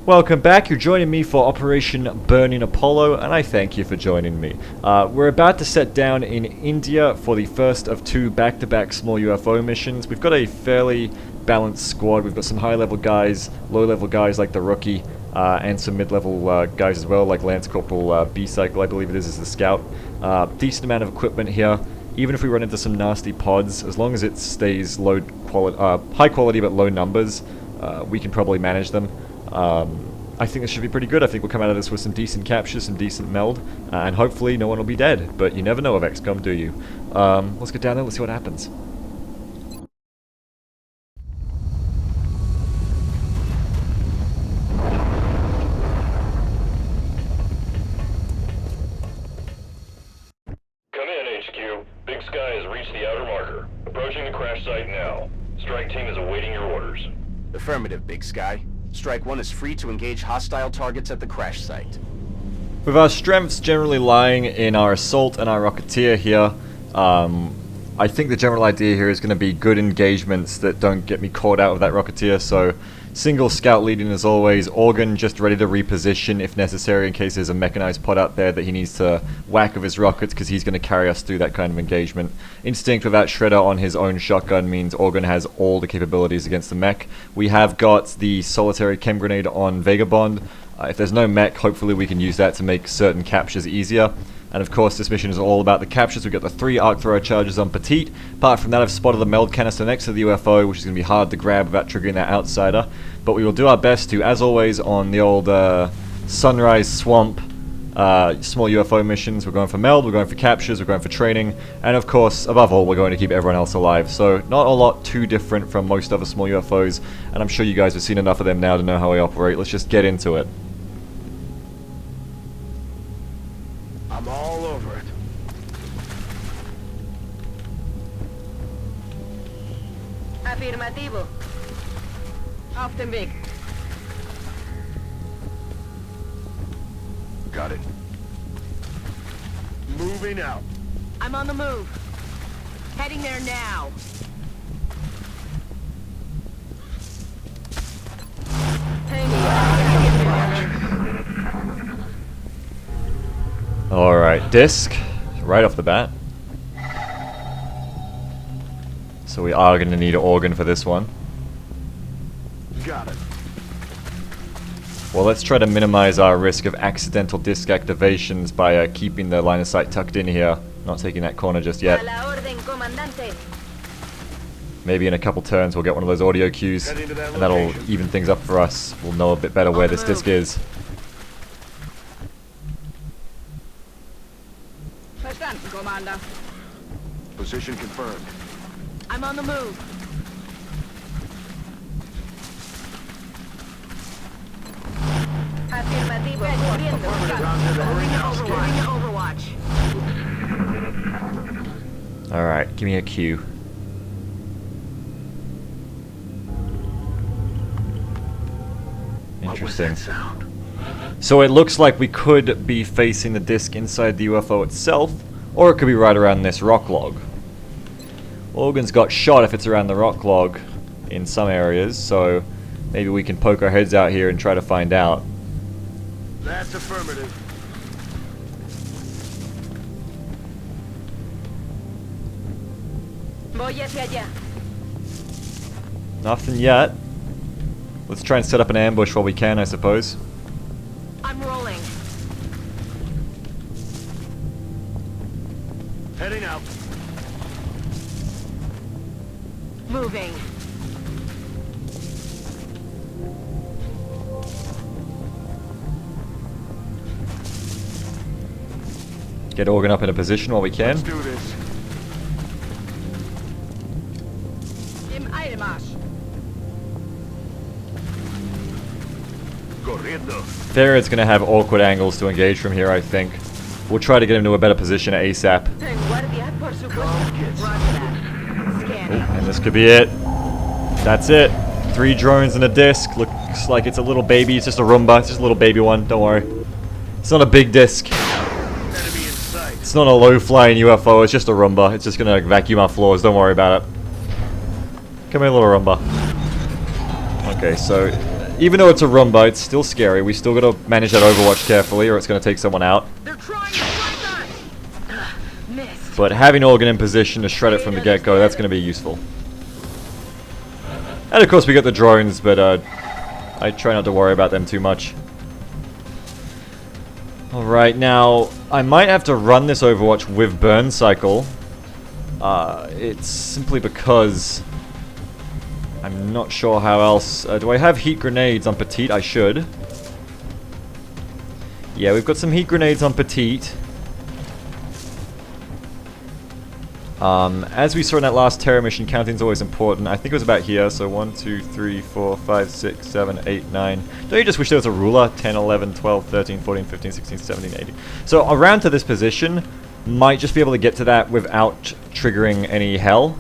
Welcome back, you're joining me for Operation Burning Apollo, and I thank you for joining me. We're about to set down in India for the first of two back-to-back small UFO missions. We've got a fairly balanced squad. We've got some high-level guys, low-level guys like the Rookie, and some mid-level guys as well, like Lance Corporal B-Cycle, I believe it is the Scout. Decent amount of equipment here. Even if we run into some nasty pods, as long as it stays high quality but low numbers, we can probably manage them. I think this should be pretty good. I think we'll come out of this with some decent captures, some decent meld, and hopefully no one will be dead. But you never know of XCOM, do you? Let's get down there, let's see what happens. Come in, HQ. Big Sky has reached the outer marker. Approaching the crash site now. Strike team is awaiting your orders. Affirmative, Big Sky. Strike 1 is free to engage hostile targets at the crash site. With our strengths generally lying in our assault and our rocketeer here, I think the general idea here is going to be good engagements that don't get me caught out of that rocketeer. So single scout leading as always, Organ just ready to reposition if necessary in case there's a mechanized pod out there that he needs to whack with his rockets, because he's going to carry us through that kind of engagement. Instinct without Shredder on his own shotgun means Organ has all the capabilities against the mech. We have got the solitary chem grenade on Vagabond. If there's no mech, hopefully we can use that to make certain captures easier. And of course, this mission is all about the captures. We've got the 3 arc thrower charges on Petite. Apart from that, I've spotted the meld canister next to the UFO, which is going to be hard to grab without triggering that outsider. But we will do our best to, as always, on the old Sunrise Swamp small UFO missions. We're going for meld, we're going for captures, we're going for training, and of course, above all, we're going to keep everyone else alive. So not a lot too different from most other small UFOs, and I'm sure you guys have seen enough of them now to know how we operate. Let's just get into it. I'm all over it. Afirmativo. Auf dem Weg. Got it. Moving out. I'm on the move. Heading there now. Alright, disc, right off the bat. So we are going to need an organ for this one. Got it. Well, let's try to minimize our risk of accidental disc activations by keeping the line of sight tucked in here. Not taking that corner just yet. Maybe in a couple turns we'll get one of those audio cues, and that'll even things up for us. We'll know a bit better where this disc is. Commander. Position confirmed. I'm on the move. Afirmativo. Overwatch. Alright, give me a cue. Interesting. So it looks like we could be facing the disc inside the UFO itself, or it could be right around this rock log. Organ's got shot if it's around the rock log in some areas, so maybe we can poke our heads out here and try to find out. That's affirmative. Voy hacia allá. Nothing yet. Let's try and set up an ambush while we can, I suppose. I'm rolling. Heading out. Moving. Get Organ up in a position while we can. Let's do this. Im Eilmarsch. Corriendo. Ferret's going to have awkward angles to engage from here, I think. We'll try to get him to a better position ASAP. En guardia, por supuesto. Roger that. Scanning. And this could be it. That's it. 3 drones and a disc. Looks like it's a little baby. It's just a Roomba. It's just a little baby one. Don't worry. It's not a big disc. Enemy in sight. It's not a low-flying UFO. It's just a Roomba. It's just going to vacuum our floors. Don't worry about it. Come here, little Roomba. Okay, so Even though it's a Roomba, it's still scary. We still gotta manage that Overwatch carefully, or it's gonna take someone out. They're trying to strike us! Missed. But having Organ in position to shred it from the get-go, that's gonna be useful. And of course we got the drones, but I try not to worry about them too much. Alright, now, I might have to run this Overwatch with Burn Cycle. It's simply because I'm not sure how else. Do I have heat grenades on Petite? I should. Yeah, we've got some heat grenades on Petite. As we saw in that last Terror mission, counting's always important. I think it was about here, so 1, 2, 3, 4, 5, 6, 7, 8, 9. Don't you just wish there was a ruler? 10, 11, 12, 13, 14, 15, 16, 17, 18. So around to this position, might just be able to get to that without triggering any hell.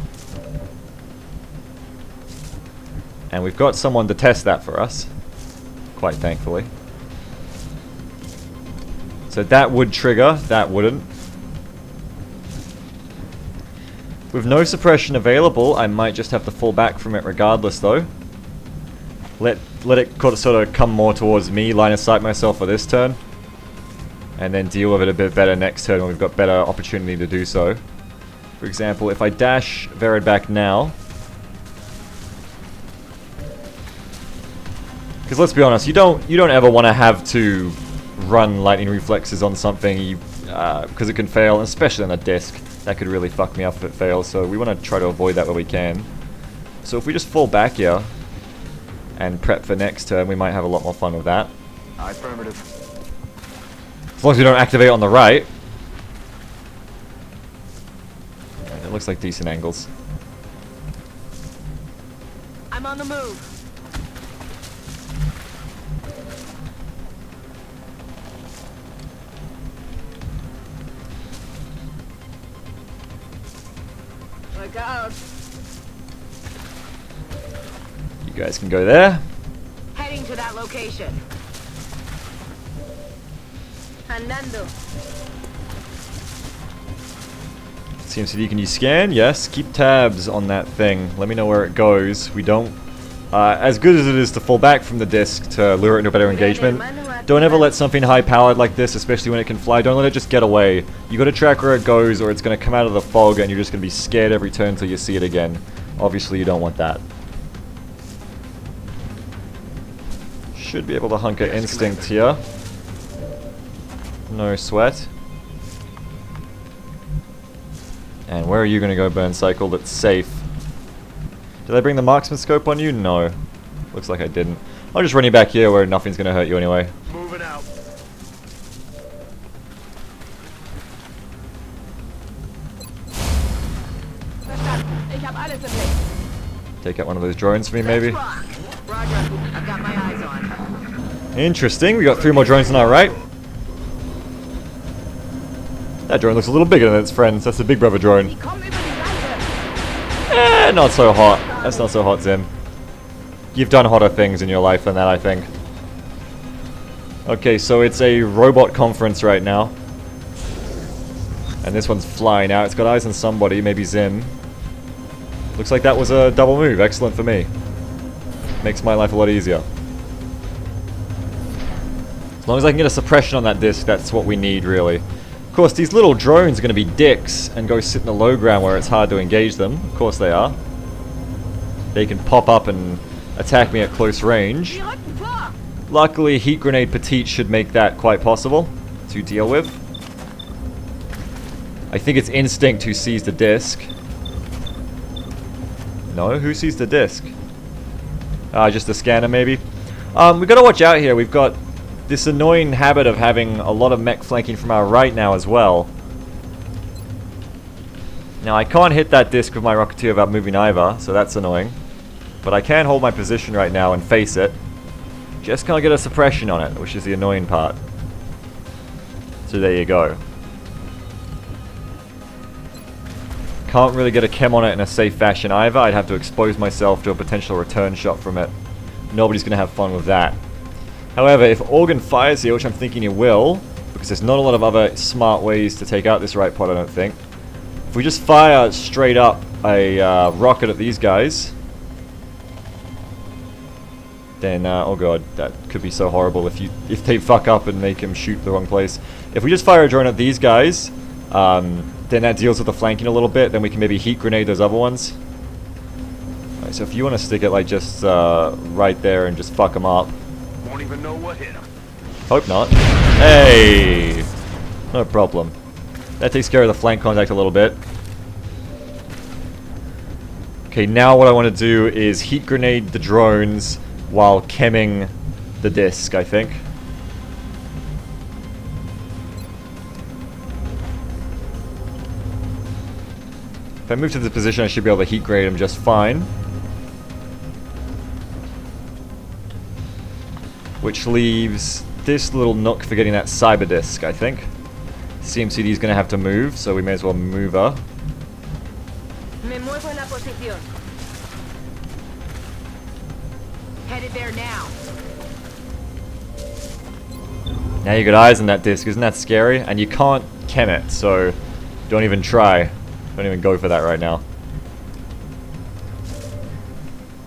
And we've got someone to test that for us, quite thankfully. So that would trigger, that wouldn't. With no suppression available, I might just have to fall back from it regardless though. Let it sort of come more towards me, line of sight myself for this turn. And then deal with it a bit better next turn when we've got better opportunity to do so. For example, if I dash Verid back now. Because let's be honest, you don't ever want to have to run lightning reflexes on something because it can fail, especially on a disc. That could really fuck me up if it fails, so we want to try to avoid that where we can. So if we just fall back here and prep for next turn, we might have a lot more fun with that. Affirmative. As long as we don't activate on the right. And it looks like decent angles. I'm on the move. Look out. You guys can go there. Heading to that location. Andando. CMCD, can you scan? Yes. Keep tabs on that thing. Let me know where it goes. We don't... as good as it is to fall back from the disc to lure it into a better engagement, don't ever let something high-powered like this, especially when it can fly, don't let it just get away. You gotta track where it goes or it's gonna come out of the fog and you're just gonna be scared every turn until you see it again. Obviously you don't want that. Should be able to hunker instinct here. No sweat. And where are you gonna go, Burn Cycle, that's safe? Did I bring the marksman scope on you? No. Looks like I didn't. I'll just run you back here where nothing's gonna hurt you anyway. Moving out. Ich hab alles im Blick. Take out one of those drones for me, maybe. Roger, I've got my eyes on. Interesting. We got 3 more drones on our right. That drone looks a little bigger than its friends. That's the Big Brother drone. Komm über die Seite. Not so hot. That's not so hot, Zim. You've done hotter things in your life than that, I think. Okay, so it's a robot conference right now. And this one's flying out. It's got eyes on somebody, maybe Zim. Looks like that was a double move. Excellent for me. Makes my life a lot easier. As long as I can get a suppression on that disc, that's what we need, really. Of course, these little drones are going to be dicks and go sit in the low ground where it's hard to engage them. Of course they are. They can pop up and attack me at close range. Die rücken vor. Luckily, Heat Grenade Petite should make that quite possible to deal with. I think it's Instinct who sees the disc. No? Who sees the disc? Just the scanner, maybe? We've got to watch out here. We've got this annoying habit of having a lot of mech flanking from our right now as well. Now, I can't hit that disc with my Rocketeer without moving either, so that's annoying. But I can hold my position right now and face it. Just can't get a suppression on it, which is the annoying part. So there you go. Can't really get a chem on it in a safe fashion either. I'd have to expose myself to a potential return shot from it. Nobody's going to have fun with that. However, if Organ fires here, which I'm thinking he will, because there's not a lot of other smart ways to take out this right pod, I don't think. If we just fire straight up a rocket at these guys, then oh god, that could be so horrible if they fuck up and make him shoot the wrong place. If we just fire a drone at these guys, then that deals with the flanking a little bit. Then we can maybe heat grenade those other ones. Alright, so if you want to stick it like just right there and just fuck them up. Won't even know what hit him. Hope not. Hey, no problem. That takes care of the flank contact a little bit. Okay, now what I want to do is heat grenade the drones while chemming the disc, I think. If I move to this position, I should be able to heat grenade them just fine. Which leaves this little nook for getting that Cyberdisk, I think. CMCD is going to have to move, so we may as well move her. Me muevo en la posición. Headed there now. Now you got eyes on that disc, isn't that scary? And you can't chem it, so don't even try. Don't even go for that right now.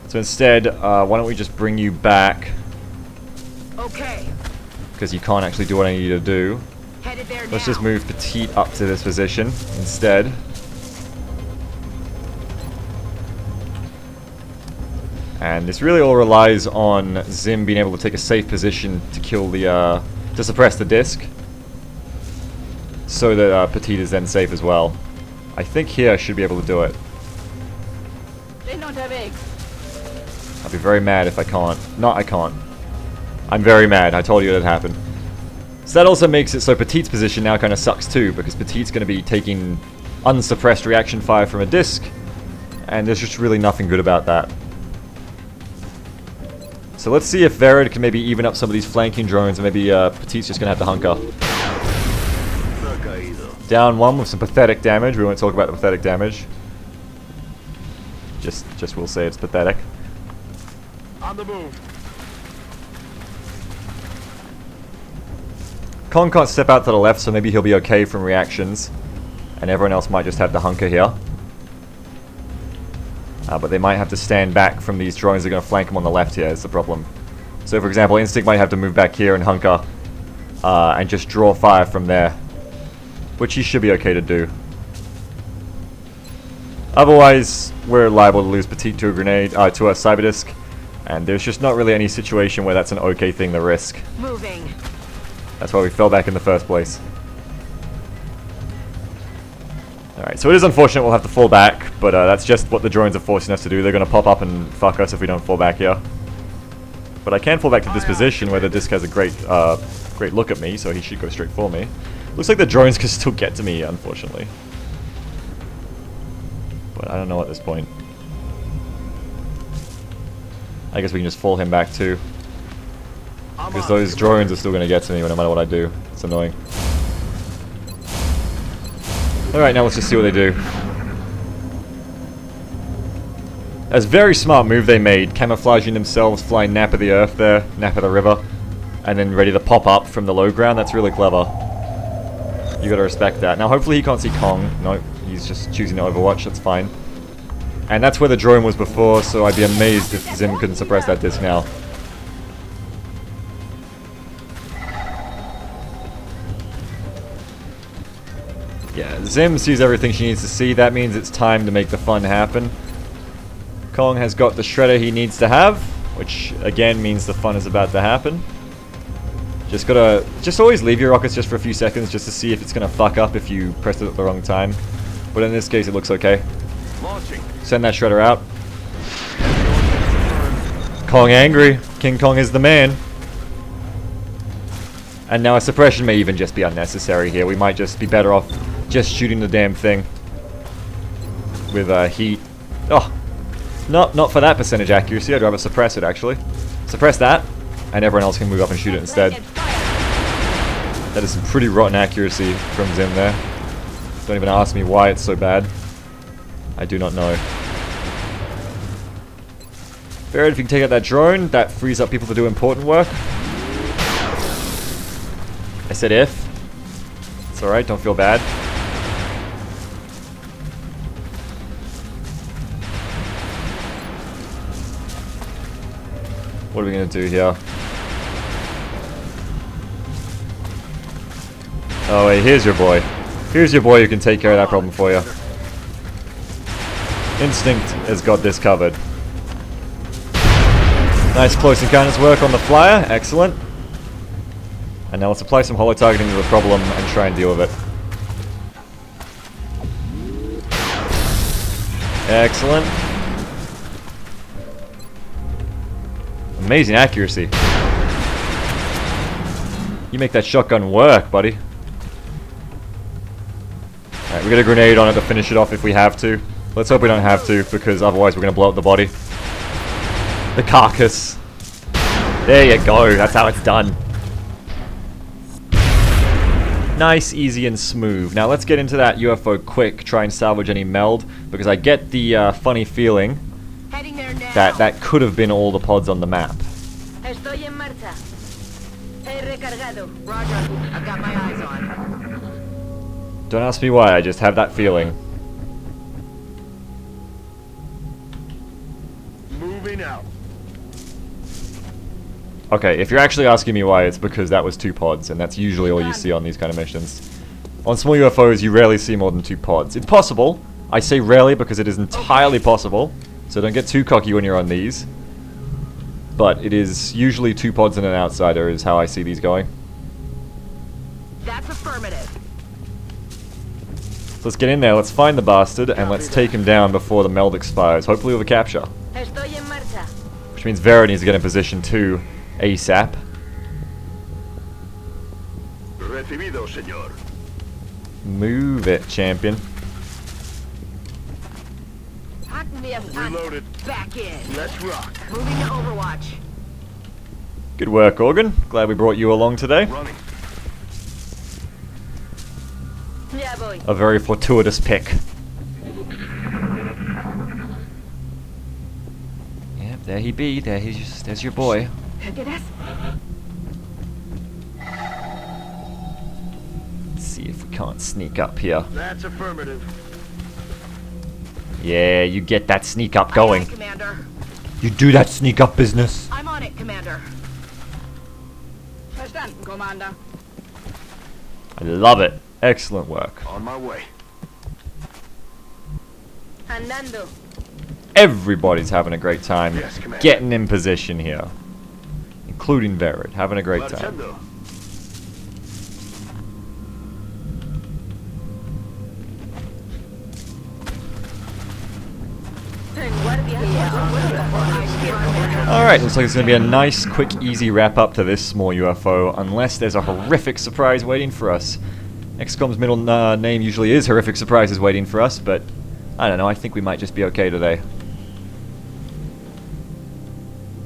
So instead, why don't we just bring you back? Okay. Because you can't actually do what I need you to do. Headed there Let's now. just move Petite up to this position instead. And this really all relies on Zim being able to take a safe position to kill the, to suppress the disc. So that Petite is then safe as well. I think here I should be able to do it. I'll be very mad if I can't. No, I can't. I'm very mad. I told you it'd happen. So that also makes it so Petite's position now kind of sucks too, because Petite's going to be taking unsuppressed reaction fire from a disc, and there's just really nothing good about that. So let's see if Verid can maybe even up some of these flanking drones, and maybe Petite's just going to have to hunker. Down one with some pathetic damage. We won't talk about the pathetic damage. Just we'll say it's pathetic. On the move. Kong can't step out to the left, so maybe he'll be okay from reactions. And everyone else might just have to hunker here. But they might have to stand back from these drones that are going to flank them on the left here, is the problem. So for example, Instinct might have to move back here and hunker. And just draw fire from there. Which he should be okay to do. Otherwise, we're liable to lose Petite to a grenade, to a Cyberdisk. And there's just not really any situation where that's an okay thing to risk. Moving. That's why we fell back in the first place. Alright, so it is unfortunate we'll have to fall back, but that's just what the drones are forcing us to do. They're going to pop up and fuck us if we don't fall back here. But I can fall back to this position where the disc has a great look at me, so he should go straight for me. Looks like the drones can still get to me, unfortunately. But I don't know at this point. I guess we can just fall him back too. Because those drones are still going to get to me no matter what I do. It's annoying. Alright, now let's just see what they do. That's a very smart move they made, camouflaging themselves, flying nap of the earth there, nap of the river, and then ready to pop up from the low ground. That's really clever. You gotta respect that. Now hopefully he can't see Kong. No, he's just choosing to overwatch, that's fine. And that's where the drone was before, so I'd be amazed if Zim couldn't suppress that disc now. Yeah, Zim sees everything she needs to see. That means it's time to make the fun happen. Kong has got the shredder he needs to have, which again means the fun is about to happen. Just always leave your rockets just for a few seconds just to see if it's gonna fuck up if you press it at the wrong time. But in this case it looks okay. Launching. Send that shredder out. Kong angry. King Kong is the man. And now a suppression may even just be unnecessary here. We might just be better off just shooting the damn thing with heat. Oh, not for that percentage accuracy. I'd rather suppress it actually. Suppress that, and everyone else can move up and shoot it instead. That is some pretty rotten accuracy from Zim there. Don't even ask me why it's so bad. I do not know. Barrett, if you can take out that drone, that frees up people to do important work. I said if. It's alright, don't feel bad. What are we gonna do here? Oh wait, here's your boy. Here's your boy who can take care of that problem for you. Instinct has got this covered. Nice close encounters work on the flyer, excellent. And now let's apply some holo-targeting to the problem and try and deal with it. Excellent. Amazing accuracy. You make that shotgun work, buddy. Alright, we got a grenade on it to finish it off if we have to. Let's hope we don't have to, because otherwise we're going to blow up the body. The carcass. There you go, that's how it's done. Nice, easy, and smooth. Now let's get into that UFO quick, try and salvage any meld, because I get the funny feeling that that could have been all the pods on the map. Estoy en marcha. He recargado. Roger. I've got my eyes on. Don't ask me why, I just have that feeling. Moving out. Okay, if you're actually asking me why, it's because that was 2 pods, and that's usually all you see on these kind of missions. On small UFOs, you rarely see more than 2 pods. It's possible. I say rarely because it is entirely possible, so don't get too cocky when you're on these. But it is usually 2 pods and an outsider is how I see these going. That's affirmative. So let's get in there, let's find the bastard, and let's take him down before the meld expires, hopefully with a capture. Estoy en marcha. Which means Vera needs to get in position too, ASAP. Recibido, señor. Move it, champion. Reloaded. Back in. Let's rock. Moving to Overwatch. Good work, Organ. Glad we brought you along today. Running. Ya voy. A very fortuitous pick. Yep, there he be. There's your boy. Let's see if we can't sneak up here. That's affirmative. Yeah, you get that sneak up Aye, going. Commander. You do that sneak up business. I'm on it, Commander. Verstanden, Commander. I love it. Excellent work. On my way. Andando. Everybody's having a great time Yes, Commander. getting in position here. Including Verid, having a great time. Marchando. Alright, looks like it's going to be a nice, quick, easy wrap up to this small UFO, unless there's a horrific surprise waiting for us. XCOM's middle name usually is horrific surprises waiting for us, but I don't know, I think we might just be okay today.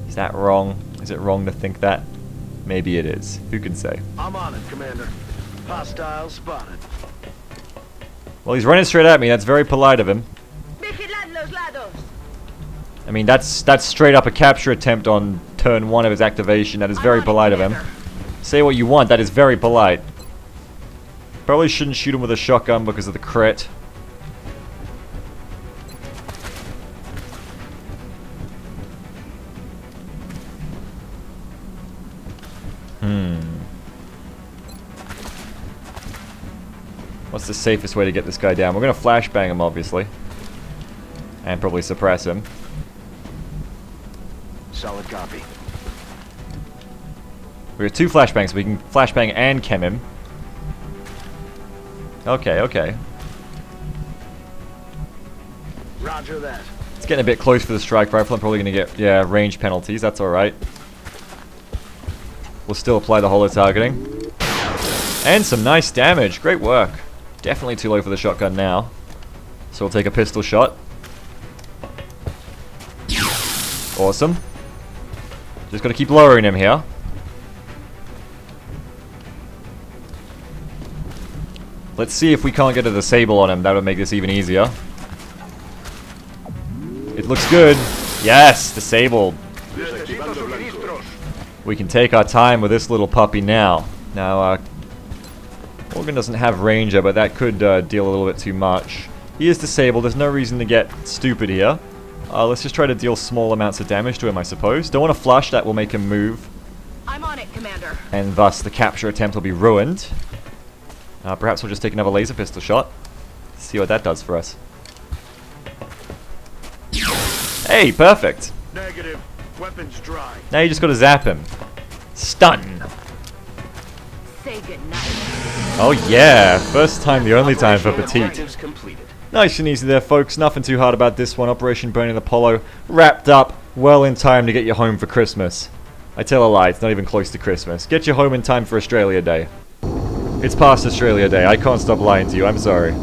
Is that wrong? Is it wrong to think that? Maybe it is. Who can say? I'm on it, Commander. Hostile spotted. Well, he's running straight at me. That's very polite of him. Vigilad los lados. I mean, that's straight up a capture attempt on turn 1 of his activation. That is very polite of him. Say what you want. That is very polite. Probably shouldn't shoot him with a shotgun because of the crit. What's the safest way to get this guy down? We're going to flashbang him, obviously. And probably suppress him. Solid copy. We have 2 flashbangs, so we can flashbang and chem him. Okay, okay. Roger that. It's getting a bit close for the strike rifle. I'm probably going to get, yeah, range penalties. That's alright. We'll still apply the holo targeting. And some nice damage. Great work. Definitely too low for the shotgun now. So we'll take a pistol shot. Awesome. Just got to keep lowering him here. Let's see if we can't get a disable on him. That would make this even easier. It looks good. Yes, disabled. We can take our time with this little puppy now. Now, Organ doesn't have Ranger, but that could deal a little bit too much. He is disabled. There's no reason to get stupid here. Let's just try to deal small amounts of damage to him, I suppose. Don't want to flush, that will make him move. I'm on it, Commander. And thus the capture attempt will be ruined. Perhaps we'll just take another laser pistol shot. See what that does for us. Hey, perfect. Negative. Weapons dry. Now you just gotta zap him. Stun. Say goodnight. Oh yeah, first time, the only time for Petite. Objectives completed. Nice and easy there, folks. Nothing too hard about this one. Operation Burning Apollo wrapped up well in time to get you home for Christmas. I tell a lie, it's not even close to Christmas. Get you home in time for Australia Day. It's past Australia Day. I can't stop lying to you. I'm sorry.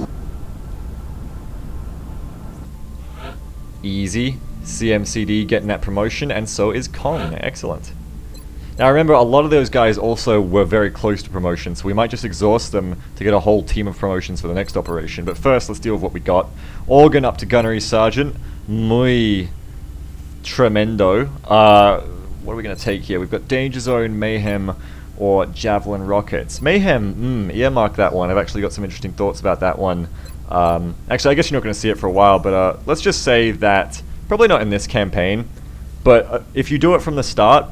Easy. CMCD getting that promotion, and so is Kong. Excellent. Now remember, a lot of those guys also were very close to promotion, so we might just exhaust them to get a whole team of promotions for the next operation. But first, let's deal with what we got. Organ up to Gunnery Sergeant. Muy tremendo. What are we going to take here? We've got Danger Zone, Mayhem, or Javelin Rockets. Mayhem, earmark that one. I've actually got some interesting thoughts about that one. Actually, I guess you're not going to see it for a while, but let's just say that, probably not in this campaign, but if you do it from the start,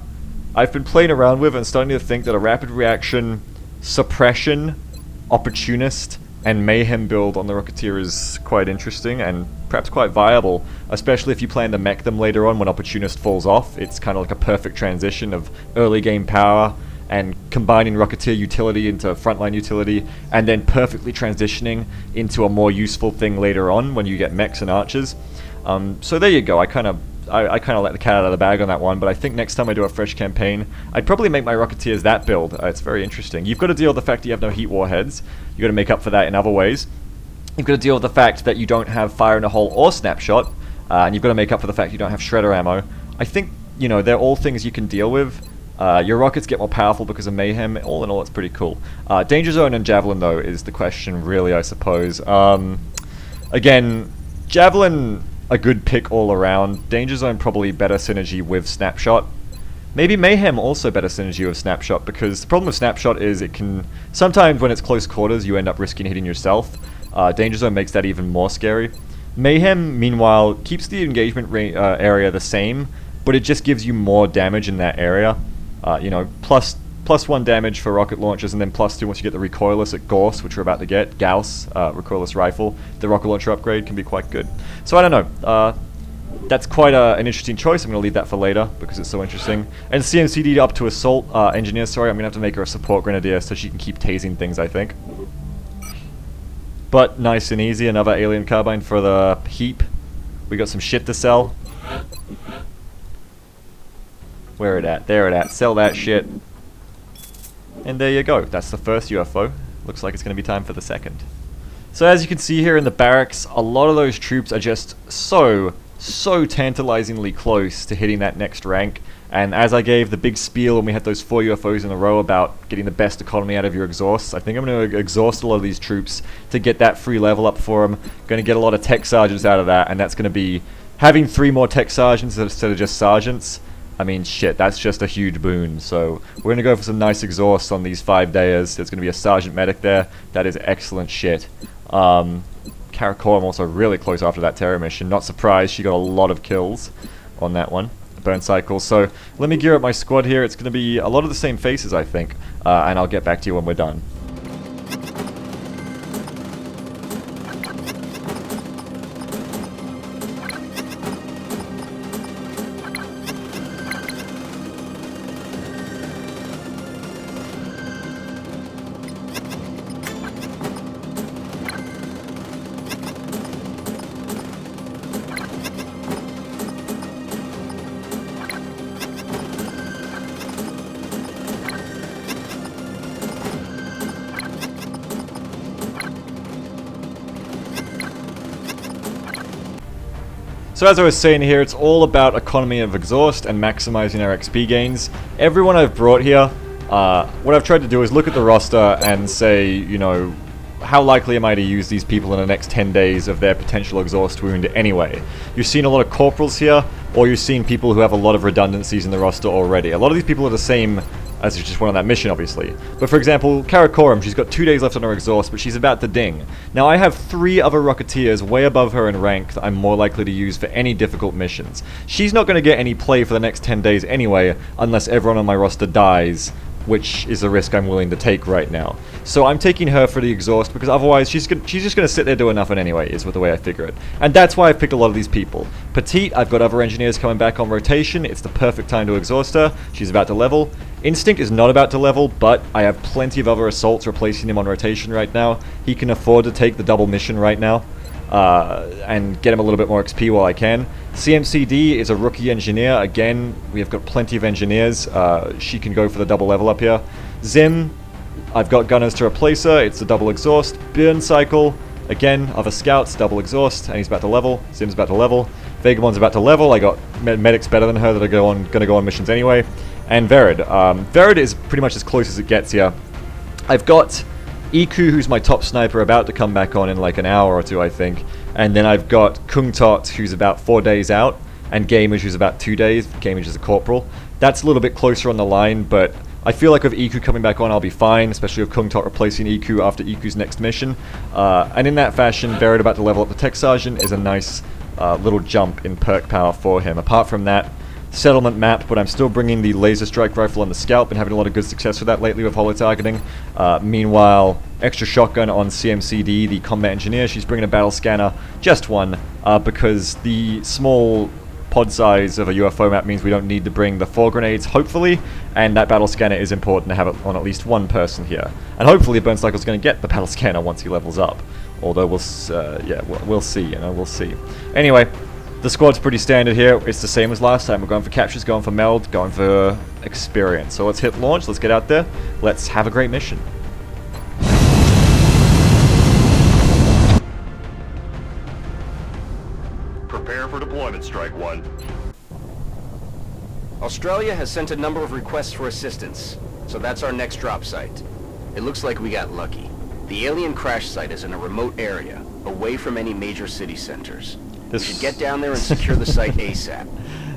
I've been playing around with and starting to think that a rapid reaction, suppression, opportunist, and mayhem build on the Rocketeer is quite interesting and perhaps quite viable, especially if you plan to mech them later on when opportunist falls off. It's kind of like a perfect transition of early game power and combining Rocketeer utility into frontline utility, and then perfectly transitioning into a more useful thing later on when you get mechs and archers. So there you go. I kind of let the cat out of the bag on that one, but I think next time I do a fresh campaign, I'd probably make my Rocketeers that build. It's very interesting. You've got to deal with the fact that you have no heat warheads. You've got to make up for that in other ways. You've got to deal with the fact that you don't have fire in a hole or snapshot, and you've got to make up for the fact you don't have shredder ammo. I think, you know, they're all things you can deal with. Your rockets get more powerful because of mayhem. All in all, it's pretty cool. Danger Zone and Javelin, though, is the question, really, I suppose. Again, Javelin, a good pick all around. Danger Zone probably better synergy with Snapshot. Maybe Mayhem also better synergy with Snapshot, because the problem with Snapshot is it can... Sometimes when it's close quarters, you end up risking hitting yourself. Danger Zone makes that even more scary. Mayhem, meanwhile, keeps the engagement area the same, but it just gives you more damage in that area. You know, plus 1 damage for rocket launchers, and then +2 once you get the recoilless at Gauss, which we're about to get. Gauss, recoilless rifle. The rocket launcher upgrade can be quite good. So I don't know. That's quite an interesting choice. I'm going to leave that for later because it's so interesting. And CMCD up to Assault Engineer, sorry. I'm going to have to make her a support Grenadier so she can keep tasing things, I think. But nice and easy. Another alien carbine for the heap. We got some shit to sell. Where it at? There it at. Sell that shit. And there you go. That's the first UFO. Looks like it's going to be time for the second. So as you can see here in the barracks, a lot of those troops are just so tantalizingly close to hitting that next rank. And as I gave the big spiel when we had those 4 UFOs in a row about getting the best economy out of your exhausts, I think I'm going to exhaust a lot of these troops to get that free level up for them. Going to get a lot of tech sergeants out of that, and that's going to be having 3 more tech sergeants instead of just sergeants. I mean, shit, that's just a huge boon. So we're going to go for some nice exhausts on these 5-dayers. There's going to be a sergeant medic there. That is excellent shit. Karakorum also really close after that terror mission. Not surprised, she got a lot of kills on that one. Burn cycle. So let me gear up my squad here. It's going to be a lot of the same faces, I think. And I'll get back to you when we're done. So as I was saying here, it's all about economy of exhaust and maximizing our XP gains. Everyone I've brought here, what I've tried to do is look at the roster and say, you know, how likely am I to use these people in the next 10 days of their potential exhaust wound anyway? You've seen a lot of corporals here, or you've seen people who have a lot of redundancies in the roster already. A lot of these people are the same as she just went on that mission, obviously. But for example, Karakoram, she's got 2 days left on her exhaust, but she's about to ding. Now I have 3 other Rocketeers way above her in rank that I'm more likely to use for any difficult missions. She's not going to get any play for the next 10 days anyway, unless everyone on my roster dies, which is a risk I'm willing to take right now. So I'm taking her for the exhaust, because otherwise she's just going to sit there doing nothing anyway, is the way I figure it. And that's why I've picked a lot of these people. Petite, I've got other engineers coming back on rotation. It's the perfect time to exhaust her. She's about to level. Instinct is not about to level, but I have plenty of other assaults replacing him on rotation right now. He can afford to take the double mission right now. And get him a little bit more XP while I can. CMCD is a rookie engineer. Again, we have got plenty of engineers. She can go for the double level up here. Zim, I've got gunners to replace her. It's a double exhaust. Burn cycle, again, other scouts, double exhaust, and he's about to level. Zim's about to level. Vagabond's about to level. I got medics better than her that are going to go on missions anyway. And Verid. Verid is pretty much as close as it gets here. I've got Iku, who's my top sniper, about to come back on in like an hour or two, I think. And then I've got Kung Tot, who's about 4 days out, and Gamage, who's about 2 days. Gamage is a corporal. That's a little bit closer on the line, but I feel like with Iku coming back on, I'll be fine, especially with Kung Tot replacing Iku after Iku's next mission. And in that fashion, Verid about to level up the Tech Sergeant is a nice little jump in perk power for him. Apart from that, settlement map, but I'm still bringing the laser strike rifle on the scalp and having a lot of good success with that lately with holo targeting. Meanwhile, extra shotgun on CMCD, the combat engineer. She's bringing a battle scanner, just one, because the small pod size of a UFO map means we don't need to bring the 4 grenades, hopefully, and that battle scanner is important to have it on at least one person here. And hopefully Burn Cycle's going to get the battle scanner once he levels up. Although we'll see, you know, we'll see. Anyway, the squad's pretty standard here. It's the same as last time. We're going for captures, going for meld, going for experience. So let's hit launch, let's get out there, let's have a great mission. Prepare for deployment, Strike 1. Australia has sent a number of requests for assistance, so that's our next drop site. It looks like we got lucky. The alien crash site is in a remote area, away from any major city centers. We should get down there and secure the site ASAP.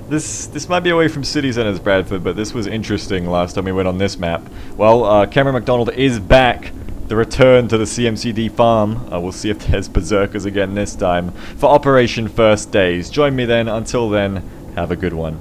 This might be away from city centers, Bradford, but this was interesting last time we went on this map. Well, Cameron McDonald is back. The return to the CMCD farm. We'll see if there's berserkers again this time for Operation First Days. Join me then. Until then, have a good one.